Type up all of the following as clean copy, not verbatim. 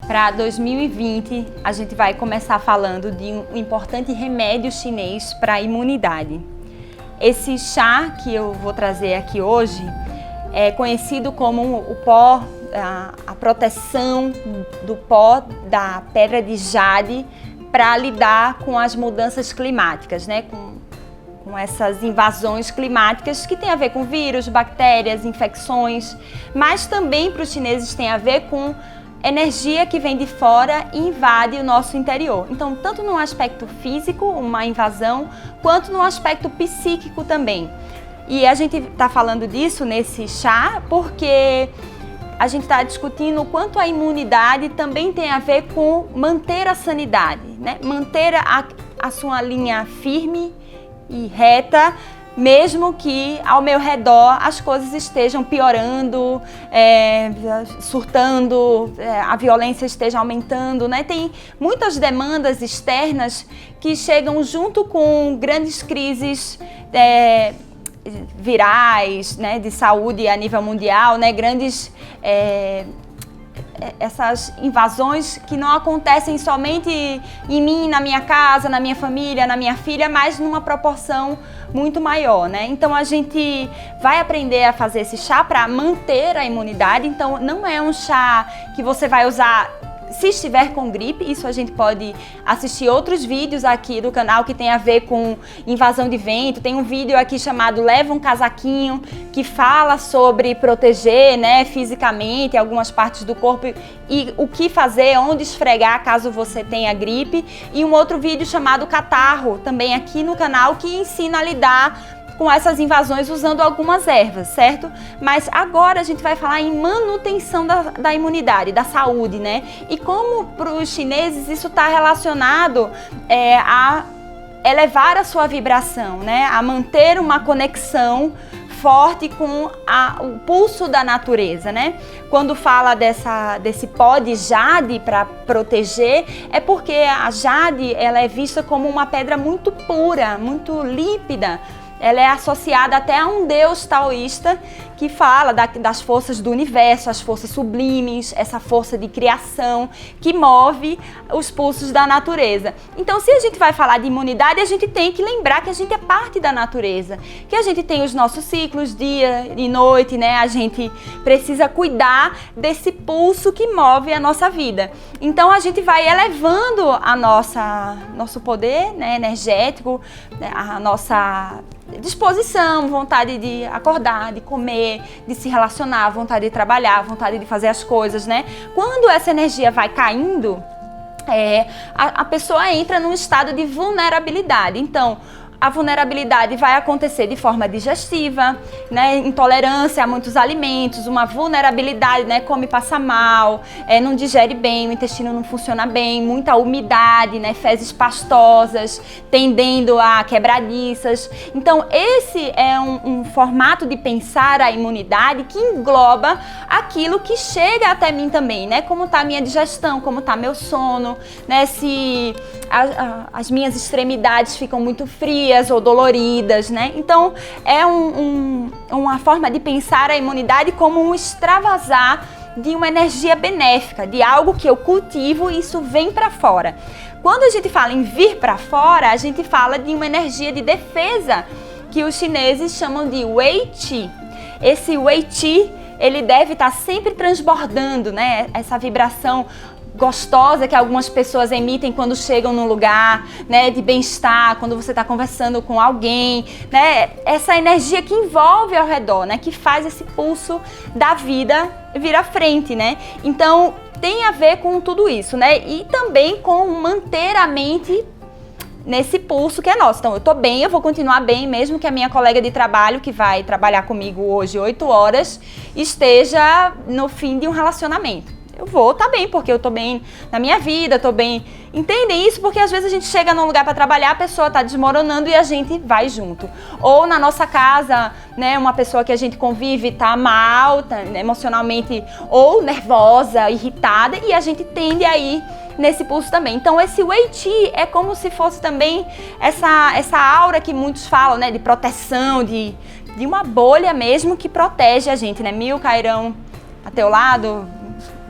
Para 2020, a gente vai começar falando de um importante remédio chinês para a imunidade. Esse chá que eu vou trazer aqui hoje é conhecido como o pó, a proteção do pó da pedra de jade para lidar com as mudanças climáticas, né? Com essas invasões climáticas que tem a ver com vírus, bactérias, infecções, mas também para os chineses tem a ver com energia que vem de fora e invade o nosso interior. Então, tanto no aspecto físico, uma invasão, quanto no aspecto psíquico também. E a gente está falando disso nesse chá porque a gente está discutindo o quanto a imunidade também tem a ver com manter a sanidade, né? Manter a sua linha firme e reta, mesmo que ao meu redor as coisas estejam piorando, surtando, a violência esteja aumentando, né? Tem muitas demandas externas que chegam junto com grandes crises virais, né, de saúde a nível mundial, né? Grandes essas invasões que não acontecem somente em mim, na minha casa, na minha família, na minha filha, mas numa proporção muito maior, né? Então a gente vai aprender a fazer esse chá para manter a imunidade. Então não é um chá que você vai usar se estiver com gripe. Isso a gente pode assistir outros vídeos aqui do canal que tem a ver com invasão de vento. Tem um vídeo aqui chamado Leva um Casaquinho, que fala sobre proteger, né, fisicamente algumas partes do corpo e o que fazer, onde esfregar caso você tenha gripe. E um outro vídeo chamado Catarro, também aqui no canal, que ensina a lidar com essas invasões usando algumas ervas, certo? Mas agora a gente vai falar em manutenção da imunidade, da saúde, né? E como para os chineses isso está relacionado a elevar a sua vibração, né? A manter uma conexão forte com o pulso da natureza, né? Quando fala desse pó de jade para proteger, é porque a jade ela é vista como uma pedra muito pura, muito límpida. Ela é associada até a um deus taoísta que fala das forças do universo, as forças sublimes, essa força de criação que move os pulsos da natureza. Então, se a gente vai falar de imunidade, a gente tem que lembrar que a gente é parte da natureza, que a gente tem os nossos ciclos, dia e noite, né? A gente precisa cuidar desse pulso que move a nossa vida. Então, a gente vai elevando nosso poder, né, energético, né, a nossa disposição, vontade de acordar, de comer, de se relacionar, vontade de trabalhar, vontade de fazer as coisas, né? Quando essa energia vai caindo, a pessoa entra num estado de vulnerabilidade. Então, a vulnerabilidade vai acontecer de forma digestiva, né? Intolerância a muitos alimentos, uma vulnerabilidade, né? Come e passa mal, não digere bem, o intestino não funciona bem, muita umidade, né? Fezes pastosas, tendendo a quebradiças. Então, esse é um formato de pensar a imunidade que engloba aquilo que chega até mim também, né? Como está a minha digestão, como está meu sono, né? Se as minhas extremidades ficam muito frias ou doloridas, né? Então, é uma forma de pensar a imunidade como um extravasar de uma energia benéfica, de algo que eu cultivo e isso vem para fora. Quando a gente fala em vir para fora, a gente fala de uma energia de defesa que os chineses chamam de Wei Qi. Esse Wei Qi, ele deve estar sempre transbordando, né? Essa vibração gostosa que algumas pessoas emitem quando chegam num lugar, né, de bem-estar, quando você está conversando com alguém, né, essa energia que envolve ao redor, né, que faz esse pulso da vida vir à frente, né. Então tem a ver com tudo isso, né, e também com manter a mente nesse pulso que é nosso. Então eu tô bem, eu vou continuar bem, mesmo que a minha colega de trabalho, que vai trabalhar comigo hoje 8 horas, esteja no fim de um relacionamento. Eu vou estar bem, porque eu tô bem na minha vida, tô bem. Entendem isso? Porque às vezes a gente chega num lugar para trabalhar, a pessoa tá desmoronando e a gente vai junto. Ou na nossa casa, né, uma pessoa que a gente convive tá mal, tá, né, emocionalmente ou nervosa, irritada, e a gente tende a ir nesse pulso também. Então esse Wei Qi é como se fosse também essa aura que muitos falam, né, de proteção, de uma bolha mesmo que protege a gente, né? 1000 cairão a teu lado,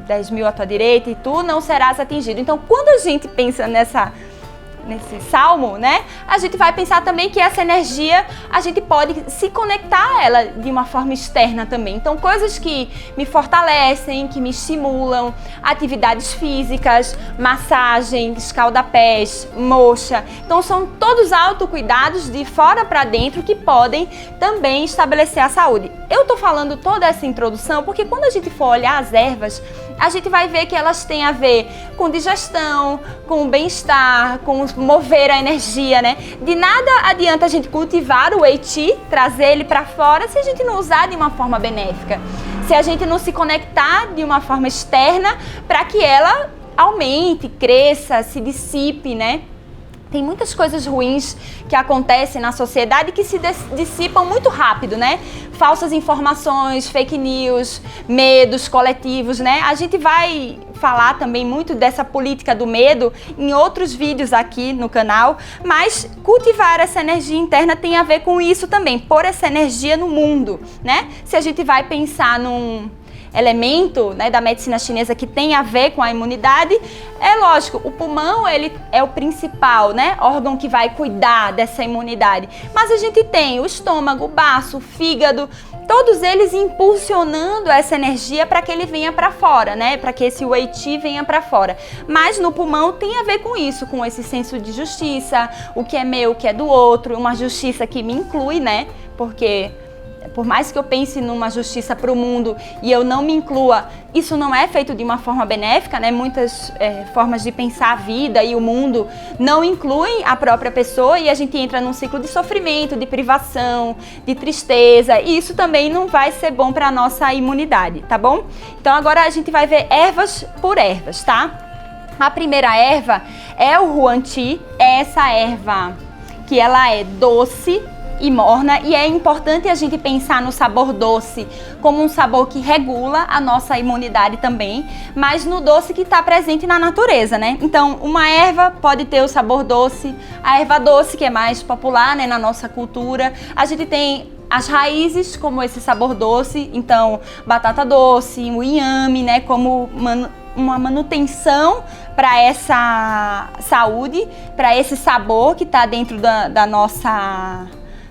10 mil à tua direita e tu não serás atingido. Então, quando a gente pensa nesse salmo, né, a gente vai pensar também que essa energia, a gente pode se conectar a ela de uma forma externa também. Então, coisas que me fortalecem, que me estimulam, atividades físicas, massagem, escalda-pés, moxa. Então, são todos autocuidados de fora para dentro que podem também estabelecer a saúde. Eu tô falando toda essa introdução porque quando a gente for olhar as ervas, a gente vai ver que elas têm a ver com digestão, com bem-estar, com mover a energia, né? De nada adianta a gente cultivar o Eiti, trazer ele para fora, se a gente não usar de uma forma benéfica. Se a gente não se conectar de uma forma externa para que ela aumente, cresça, se dissipe, né? Tem muitas coisas ruins que acontecem na sociedade que se dissipam muito rápido, né? Falsas informações, fake news, medos coletivos, né? A gente vai falar também muito dessa política do medo em outros vídeos aqui no canal, mas cultivar essa energia interna tem a ver com isso também, pôr essa energia no mundo, né? Se a gente vai pensar num elemento, né, da medicina chinesa que tem a ver com a imunidade, é lógico, o pulmão ele é o principal, né, órgão que vai cuidar dessa imunidade, mas a gente tem o estômago, o baço, o fígado, todos eles impulsionando essa energia para que ele venha para fora, né, para que esse Wei Qi venha para fora. Mas no pulmão tem a ver com isso, com esse senso de justiça, o que é meu, o que é do outro, uma justiça que me inclui, né, porque por mais que eu pense numa justiça para o mundo e eu não me inclua, isso não é feito de uma forma benéfica, né? Muitas formas de pensar a vida e o mundo não incluem a própria pessoa e a gente entra num ciclo de sofrimento, de privação, de tristeza, e isso também não vai ser bom para a nossa imunidade, tá bom? Então agora a gente vai ver ervas por ervas, tá? A primeira erva é o Huan Qi, é essa erva que ela é doce e morna, e é importante a gente pensar no sabor doce como um sabor que regula a nossa imunidade também, mas no doce que está presente na natureza, né? Então, uma erva pode ter o sabor doce, a erva doce que é mais popular, né, na nossa cultura. A gente tem as raízes como esse sabor doce, então batata doce, o inhame, né, como uma manutenção para essa saúde, para esse sabor que está dentro da nossa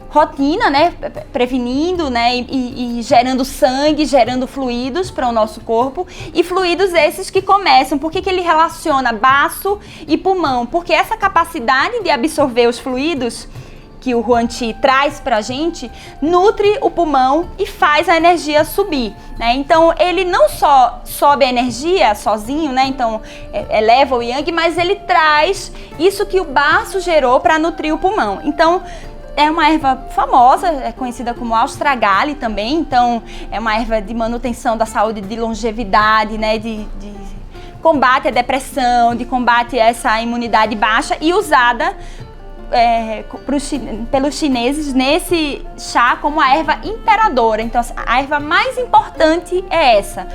rotina, né, prevenindo, né, e gerando sangue, gerando fluidos para o nosso corpo, e fluidos esses que começam, por que ele relaciona baço e pulmão? Porque essa capacidade de absorver os fluidos que o Huan Qi traz pra gente, nutre o pulmão e faz a energia subir, né? Então ele não só sobe a energia sozinho, né? Então eleva o yang, mas ele traz isso que o baço gerou para nutrir o pulmão. Então é uma erva famosa, é conhecida como Astragalli também, então é uma erva de manutenção da saúde, de longevidade, né, de combate à depressão, de combate a essa imunidade baixa, e usada pelos chineses nesse chá como a erva imperadora. Então a erva mais importante é essa.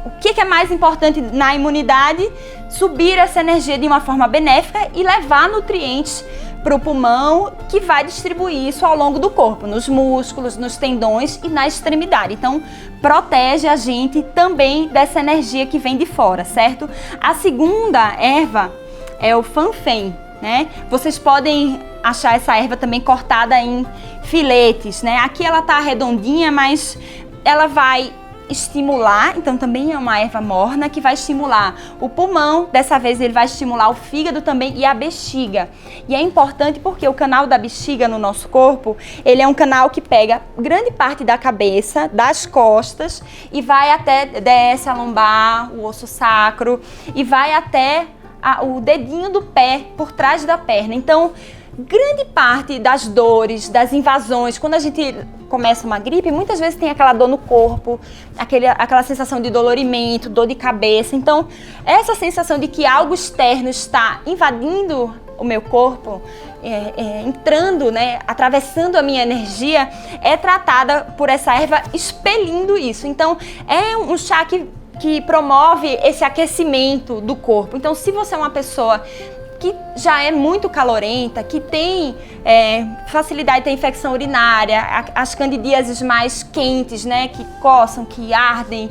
O que é mais importante na imunidade? Subir essa energia de uma forma benéfica e levar nutrientes para o pulmão, que vai distribuir isso ao longo do corpo, nos músculos, nos tendões e na extremidade. Então, protege a gente também dessa energia que vem de fora, certo? A segunda erva é o Fanfen, né? Vocês podem achar essa erva também cortada em filetes, né? Aqui ela tá redondinha, mas ela vai estimular, então também é uma erva morna que vai estimular o pulmão, dessa vez ele vai estimular o fígado também e a bexiga. E é importante porque o canal da bexiga no nosso corpo, ele é um canal que pega grande parte da cabeça, das costas, e vai até, desce a lombar, o osso sacro, e vai até o dedinho do pé, por trás da perna. Então, grande parte das dores, das invasões, quando a gente começa uma gripe, muitas vezes tem aquela dor no corpo, aquela sensação de dolorimento, dor de cabeça. Então, essa sensação de que algo externo está invadindo o meu corpo, entrando, né, atravessando a minha energia, é tratada por essa erva expelindo isso. Então, é um chá que promove esse aquecimento do corpo. Então, se você é uma pessoa que já é muito calorenta, que tem facilidade de ter infecção urinária, as candidíases mais quentes, né, que coçam, que ardem,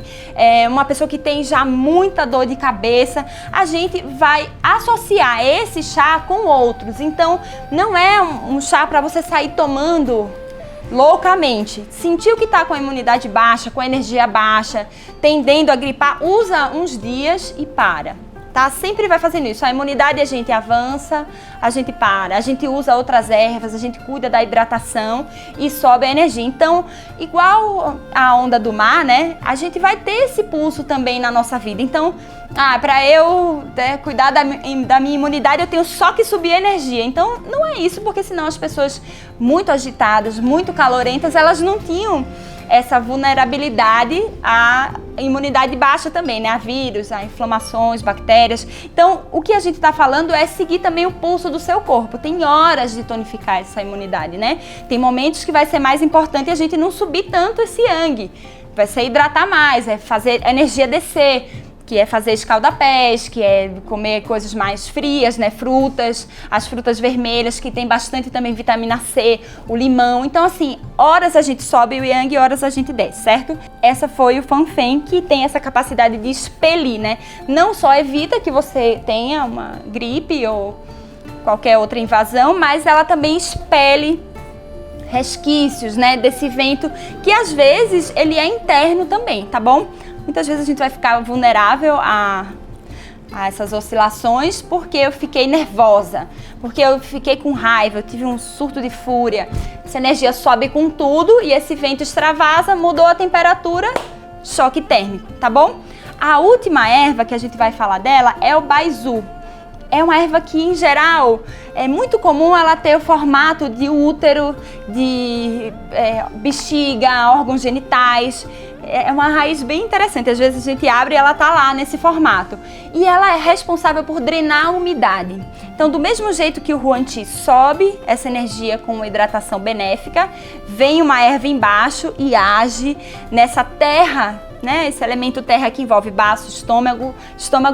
uma pessoa que tem já muita dor de cabeça, a gente vai associar esse chá com outros. Então, não é um chá para você sair tomando loucamente. Sentiu que está com a imunidade baixa, com a energia baixa, tendendo a gripar, usa uns dias e para. Tá? Sempre vai fazendo isso. A imunidade a gente avança, a gente para, a gente usa outras ervas, a gente cuida da hidratação e sobe a energia. Então, igual a onda do mar, né? A gente vai ter esse pulso também na nossa vida. Então, para eu cuidar da minha imunidade, eu tenho só que subir a energia. Então, não é isso, porque senão as pessoas muito agitadas, muito calorentas, elas não tinham essa vulnerabilidade à imunidade baixa também, né? A vírus, a inflamações, bactérias. Então, o que a gente está falando é seguir também o pulso do seu corpo. Tem horas de tonificar essa imunidade, né? Tem momentos que vai ser mais importante a gente não subir tanto esse yang. Vai ser hidratar mais, é fazer a energia descer, que é fazer escaldapés, que é comer coisas mais frias, né, frutas, as frutas vermelhas, que tem bastante também vitamina C, o limão. Então, assim, horas a gente sobe o yang e horas a gente desce, certo? Essa foi o Fan-Phen, que tem essa capacidade de expelir, né? Não só evita que você tenha uma gripe ou qualquer outra invasão, mas ela também expele resquícios, né, desse vento, que às vezes ele é interno também, tá bom? Muitas vezes a gente vai ficar vulnerável a essas oscilações porque eu fiquei nervosa, porque eu fiquei com raiva, eu tive um surto de fúria. Essa energia sobe com tudo e esse vento extravasa, mudou a temperatura, choque térmico, tá bom? A última erva que a gente vai falar dela é o Baizu. É uma erva que, em geral, é muito comum ela ter o formato de útero, de bexiga, órgãos genitais. É uma raiz bem interessante. Às vezes a gente abre e ela tá lá nesse formato. E ela é responsável por drenar a umidade. Então, do mesmo jeito que o Huanti sobe essa energia com uma hidratação benéfica, vem uma erva embaixo e age nessa terra, né? Esse elemento terra que envolve baço, estômago,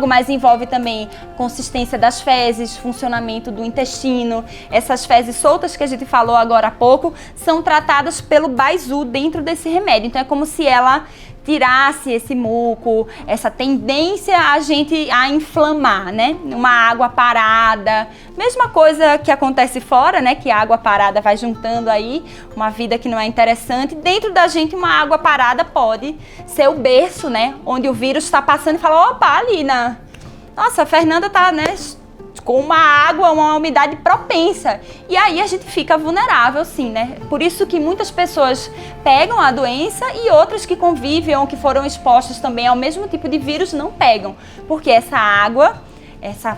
mas envolve também consistência das fezes, funcionamento do intestino. Essas fezes soltas que a gente falou agora há pouco são tratadas pelo Baizu dentro desse remédio. Então é como se ela tirasse esse muco, essa tendência a inflamar, né? Uma água parada, mesma coisa que acontece fora, né? Que a água parada vai juntando aí uma vida que não é interessante. Dentro da gente, uma água parada pode ser o berço, né? Onde o vírus está passando e fala, opa, ali nossa, a Fernanda tá, né? Com uma água, uma umidade propensa. E aí a gente fica vulnerável, sim, né? Por isso que muitas pessoas pegam a doença e outras que convivem ou que foram expostas também ao mesmo tipo de vírus não pegam. Porque essa água, essa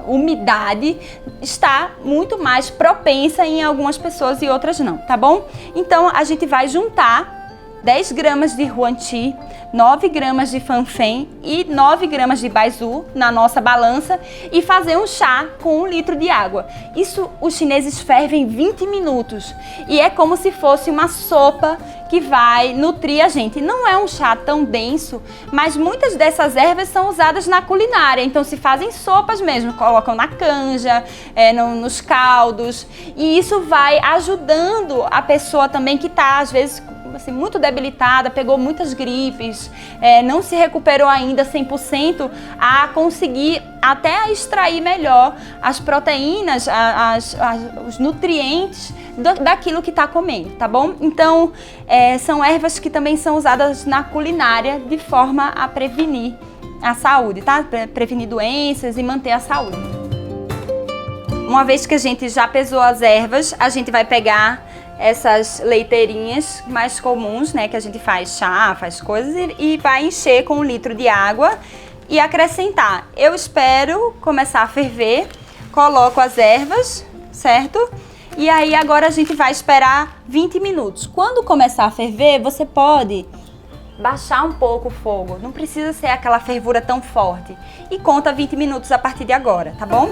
umidade está muito mais propensa em algumas pessoas e outras não, tá bom? Então a gente vai juntar 10 gramas de Huanti, 9 gramas de Fan-Phen e 9 gramas de Baizu na nossa balança e fazer um chá com 1 litro de água. Isso os chineses fervem 20 minutos e é como se fosse uma sopa que vai nutrir a gente. Não é um chá tão denso, mas muitas dessas ervas são usadas na culinária, então se fazem sopas mesmo, colocam na canja, nos caldos, e isso vai ajudando a pessoa também que está às vezes assim, muito debilitada, pegou muitas gripes, não se recuperou ainda 100%, a conseguir até extrair melhor as proteínas, os nutrientes daquilo que está comendo, tá bom? Então, são ervas que também são usadas na culinária de forma a prevenir a saúde, tá? Prevenir doenças e manter a saúde. Uma vez que a gente já pesou as ervas, a gente vai pegar essas leiteirinhas mais comuns, né, que a gente faz chá, faz coisas, e vai encher com 1 litro de água e acrescentar. Eu espero começar a ferver, coloco as ervas, certo? E aí agora a gente vai esperar 20 minutos. Quando começar a ferver, você pode baixar um pouco o fogo, não precisa ser aquela fervura tão forte. E conta 20 minutos a partir de agora, tá bom?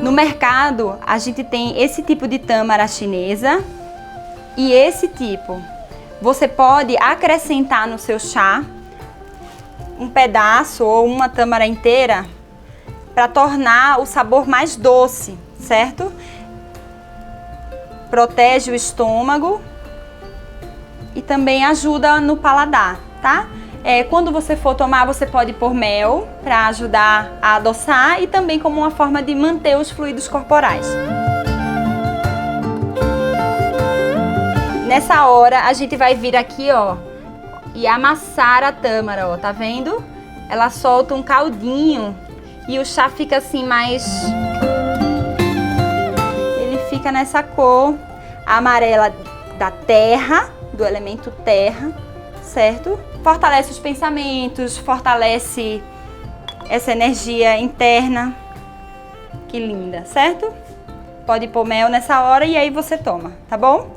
No mercado, a gente tem esse tipo de tâmara chinesa e esse tipo. Você pode acrescentar no seu chá um pedaço ou uma tâmara inteira para tornar o sabor mais doce, certo? Protege o estômago e também ajuda no paladar, tá? Quando você for tomar, você pode pôr mel para ajudar a adoçar e também como uma forma de manter os fluidos corporais. Nessa hora, a gente vai vir aqui, ó, e amassar a tâmara, ó, tá vendo? Ela solta um caldinho e o chá fica assim mais... Ele fica nessa cor amarela da terra, do elemento terra, certo? Fortalece os pensamentos, fortalece essa energia interna. Que linda, certo? Pode pôr mel nessa hora e aí você toma, tá bom?